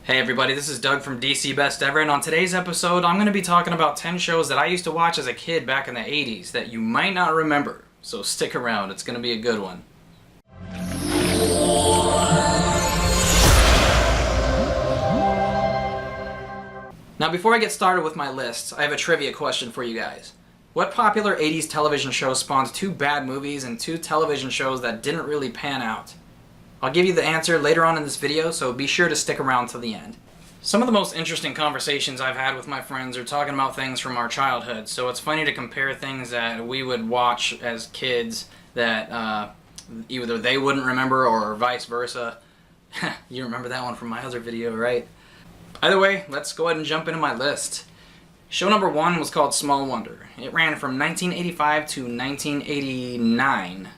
Hey everybody, this is Doug from DC Best Ever, and on today's episode I'm going to be talking about 10 shows that I used to watch as a kid back in the 80s that you might not remember, so stick around, it's going to be a good one. Now before I get started with my list, I have a trivia question for you guys. What popular 80s television show spawned 2 bad movies and 2 television shows that didn't really pan out? I'll give you the answer later on in this video, so be sure to stick around till the end. Some of the most interesting conversations I've had with my friends are talking about things from our childhood, so it's funny to compare things that we would watch as kids that either they wouldn't remember or vice versa. You remember that one from my other video, right? Either way, let's go ahead and jump into my list. Show number 1 was called Small Wonder. It ran from 1985 to 1989.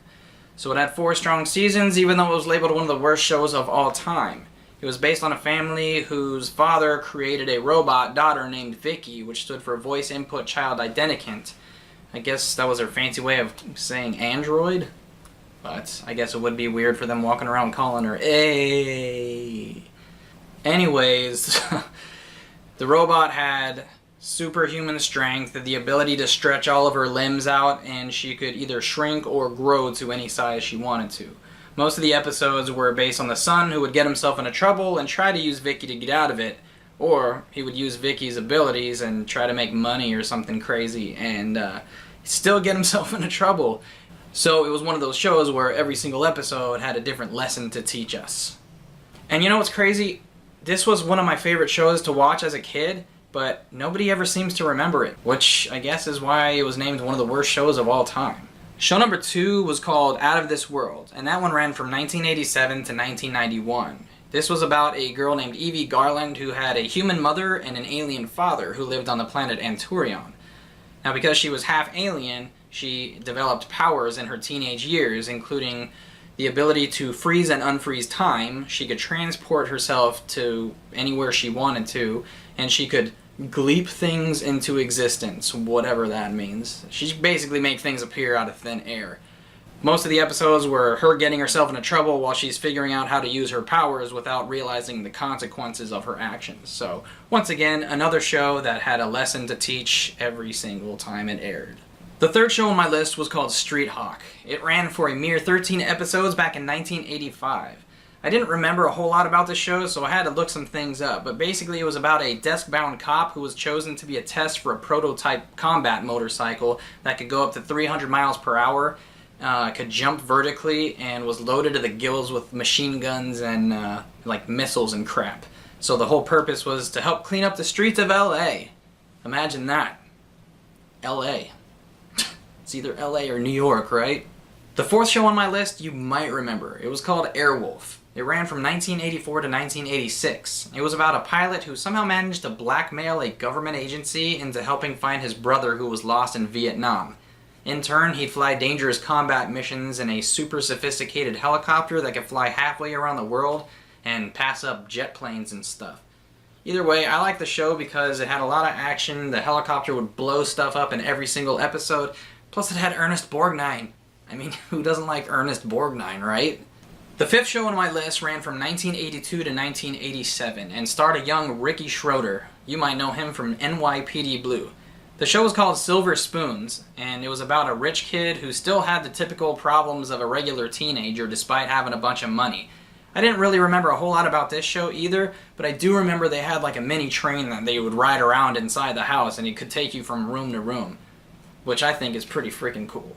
So it had 4 strong seasons, even though it was labeled one of the worst shows of all time. It was based on a family whose father created a robot daughter named Vicky, which stood for Voice Input Child Identicant. I guess that was their fancy way of saying android, but I guess it would be weird for them walking around calling her A. Anyways, the robot had superhuman strength, the ability to stretch all of her limbs out, and she could either shrink or grow to any size she wanted to. Most of the episodes were based on the son who would get himself into trouble and try to use Vicky to get out of it, or he would use Vicky's abilities and try to make money or something crazy and still get himself into trouble. So it was one of those shows where every single episode had a different lesson to teach us. And you know what's crazy? This was one of my favorite shows to watch as a kid, but nobody ever seems to remember it, which I guess is why it was named one of the worst shows of all time. Show number 2 was called Out of This World, and that one ran from 1987 to 1991. This was about a girl named Evie Garland who had a human mother and an alien father who lived on the planet Anturion. Now because she was half alien, she developed powers in her teenage years, including the ability to freeze and unfreeze time. She could transport herself to anywhere she wanted to, and she could gleep things into existence, whatever that means. She basically make things appear out of thin air. Most of the episodes were her getting herself into trouble while she's figuring out how to use her powers without realizing the consequences of her actions. So, once again, another show that had a lesson to teach every single time it aired. The third show on my list was called Street Hawk. It ran for a mere 13 episodes back in 1985. I didn't remember a whole lot about this show, so I had to look some things up, but basically it was about a desk-bound cop who was chosen to be a test for a prototype combat motorcycle that could go up to 300 miles per hour, could jump vertically, and was loaded to the gills with machine guns and like missiles and crap. So the whole purpose was to help clean up the streets of LA. Imagine that. LA. It's either LA or New York, right? The fourth show on my list you might remember. It was called Airwolf. It ran from 1984 to 1986. It was about a pilot who somehow managed to blackmail a government agency into helping find his brother who was lost in Vietnam. In turn, he'd fly dangerous combat missions in a super sophisticated helicopter that could fly halfway around the world and pass up jet planes and stuff. Either way, I like the show because it had a lot of action, the helicopter would blow stuff up in every single episode, plus it had Ernest Borgnine. I mean, who doesn't like Ernest Borgnine, right? The fifth show on my list ran from 1982 to 1987 and starred a young Ricky Schroeder. You might know him from NYPD Blue. The show was called Silver Spoons, and it was about a rich kid who still had the typical problems of a regular teenager despite having a bunch of money. I didn't really remember a whole lot about this show either, but I do remember they had like a mini train that they would ride around inside the house and it could take you from room to room, which I think is pretty freaking cool.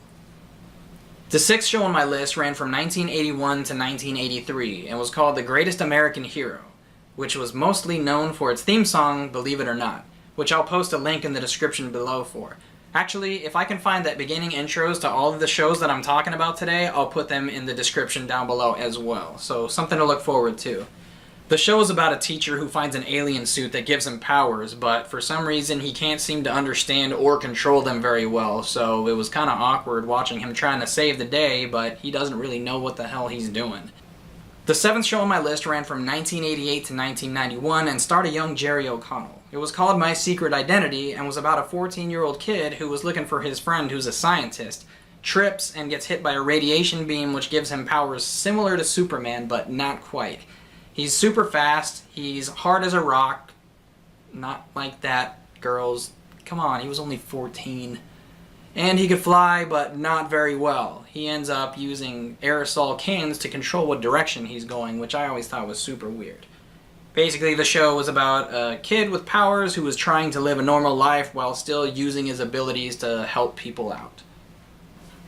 The sixth show on my list ran from 1981 to 1983 and was called The Greatest American Hero, which was mostly known for its theme song, Believe It or Not, which I'll post a link in the description below for. Actually, if I can find that beginning intros to all of the shows that I'm talking about today, I'll put them in the description down below as well, so something to look forward to. The show is about a teacher who finds an alien suit that gives him powers, but for some reason he can't seem to understand or control them very well, so it was kind of awkward watching him trying to save the day, but he doesn't really know what the hell he's doing. The seventh show on my list ran from 1988 to 1991 and starred a young Jerry O'Connell. It was called My Secret Identity and was about a 14-year-old kid who was looking for his friend who's a scientist, trips and gets hit by a radiation beam which gives him powers similar to Superman, but not quite. He's super fast. He's hard as a rock. Not like that, girls. Come on, he was only 14. And he could fly, but not very well. He ends up using aerosol cans to control what direction he's going, which I always thought was super weird. Basically, the show was about a kid with powers who was trying to live a normal life while still using his abilities to help people out.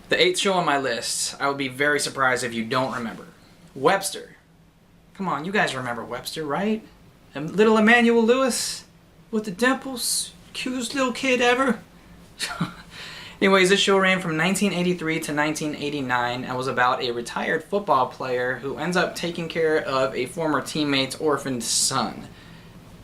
The 8th show on my list, I would be very surprised if you don't remember. Webster. Come on, you guys remember Webster, right? Little Emmanuel Lewis with the dimples. Cutest little kid ever. Anyways, this show ran from 1983 to 1989 and was about a retired football player who ends up taking care of a former teammate's orphaned son.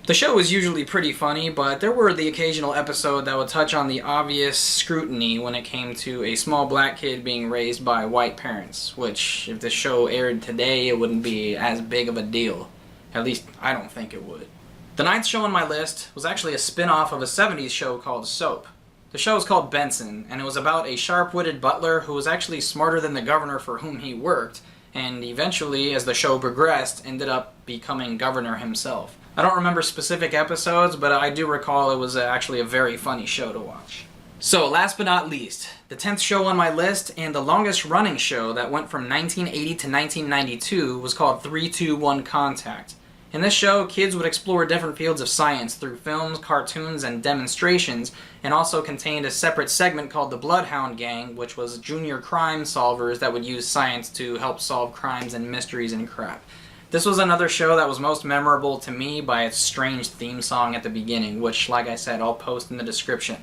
The show was usually pretty funny, but there were the occasional episode that would touch on the obvious scrutiny when it came to a small black kid being raised by white parents, which, if the show aired today, it wouldn't be as big of a deal. At least, I don't think it would. The 9th show on my list was actually a spin-off of a 70s show called Soap. The show was called Benson, and it was about a sharp-witted butler who was actually smarter than the governor for whom he worked, and eventually, as the show progressed, ended up becoming governor himself. I don't remember specific episodes, but I do recall it was actually a very funny show to watch. So, last but not least, the 10th show on my list, and the longest running show that went from 1980 to 1992, was called 3-2-1 Contact. In this show, kids would explore different fields of science through films, cartoons, and demonstrations, and also contained a separate segment called the Bloodhound Gang, which was junior crime solvers that would use science to help solve crimes and mysteries and crap. This was another show that was most memorable to me by its strange theme song at the beginning, which, like I said, I'll post in the description.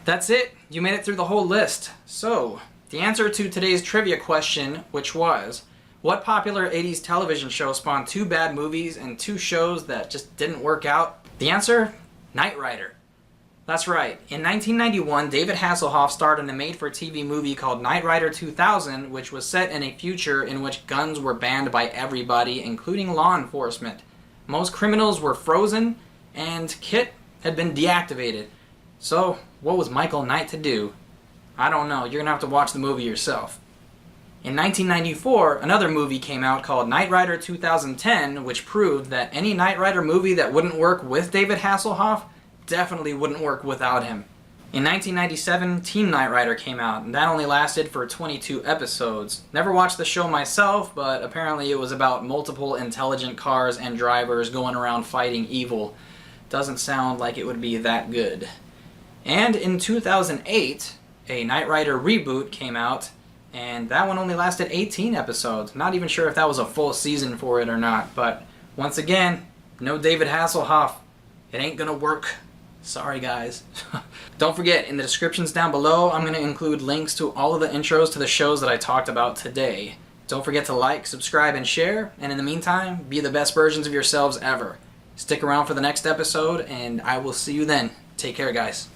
That's it. You made it through the whole list. So, the answer to today's trivia question, which was, what popular 80s television show spawned 2 bad movies and 2 shows that just didn't work out? The answer? Knight Rider. That's right. In 1991, David Hasselhoff starred in a made-for-TV movie called Knight Rider 2000, which was set in a future in which guns were banned by everybody, including law enforcement. Most criminals were frozen, and KITT had been deactivated. So, what was Michael Knight to do? I don't know. You're going to have to watch the movie yourself. In 1994, another movie came out called Knight Rider 2010, which proved that any Knight Rider movie that wouldn't work with David Hasselhoff definitely wouldn't work without him. In 1997, Team Knight Rider came out, and that only lasted for 22 episodes. Never watched the show myself, but apparently it was about multiple intelligent cars and drivers going around fighting evil. Doesn't sound like it would be that good. And in 2008, a Knight Rider reboot came out, and that one only lasted 18 episodes. Not even sure if that was a full season for it or not, but once again, no David Hasselhoff. It ain't gonna work. Sorry, guys. Don't forget, in the descriptions down below, I'm going to include links to all of the intros to the shows that I talked about today. Don't forget to like, subscribe, and share, and in the meantime, be the best versions of yourselves ever. Stick around for the next episode, and I will see you then. Take care, guys.